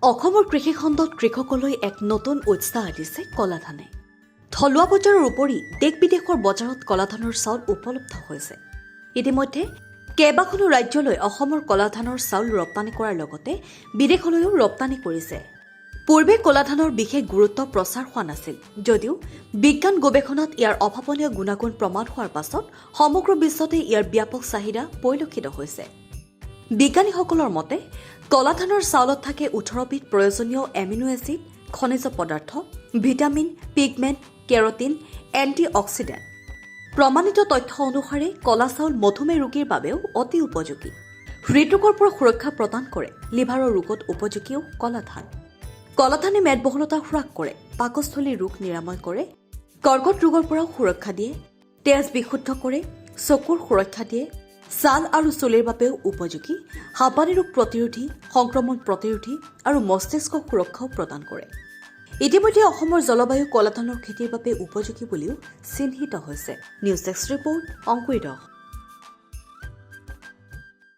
অসমৰ কৃষিখণ্ডত কৃষকলৈ এক নতুন উৎসাহ আনিছে কলাধানে। থলুৱা বজাৰৰ উপৰি দেশ বিদেশৰ বজাৰত কলাধানৰ চাউল উপলব্ধ হৈছে। ইতিমধ্যে কেইবাখনো ৰাজ্যলৈ অসমৰ কলাধানৰ চাউল ৰপ্তানি কৰাৰ লগতে বিদেশলৈও ৰপ্তানি কৰিছে। পূৰ্বে কলাধানৰ বিশেষ গুৰুত্ব প্ৰচাৰ হোৱা নাছিল যদিও বিজ্ঞান গৱেষণাত ইয়াৰ অভাৱনীয় গুণাগুণ প্ৰমাণ হোৱাৰ পাছত সমগ্ৰ বিশ্বতে ইয়াৰ ব্যাপক চাহিদা পৰিলক্ষিত হৈছে। বিজ্ঞানীসকলৰ মতে কলাধানৰ চাউলত থাকে 18বিধ প্ৰয়োজনীয় এমিনো এচিড, খনিজ পদাৰ্থ, vitamin, pigment, keratin, antioxidant. প্ৰমাণিত তথ্য অনুসাৰে কলা চাউল মধুমেহ ৰোগীৰ বাবেও অতি উপযোগী। হৃদৰোগৰ পৰা সুৰক্ষা প্ৰদান কৰে। লিভাৰৰ ৰোগত উপযোগীও কলাধান। কলাধানে মেদবহুলতা হ্ৰাস কৰে, পাকস্থলীৰ ৰোগ নিৰাময় কৰে, কৰ্কট ৰোগৰ পৰাও সুৰক্ষা দিয়ে, তেজ বিশুদ্ধ কৰে, চকুৰ সুৰক্ষা দিয়ে, ছাল আৰু চুলিৰ বাবেও উপযোগী, হাঁপানি ৰোগ প্ৰতিৰোধী, সংক্ৰমণ প্ৰতিৰোধী আৰু মস্তিষ্ক সুৰক্ষাও প্ৰদান কৰে। ইতিমধ্যে অসমৰ জলবায়ু কলাধানৰ খেতিৰ বাবে উপযোগী বুলিও চিহ্নিত হৈছে। নিউজ ডেস্ক ৰিপৰ্ট অংকুৰিত।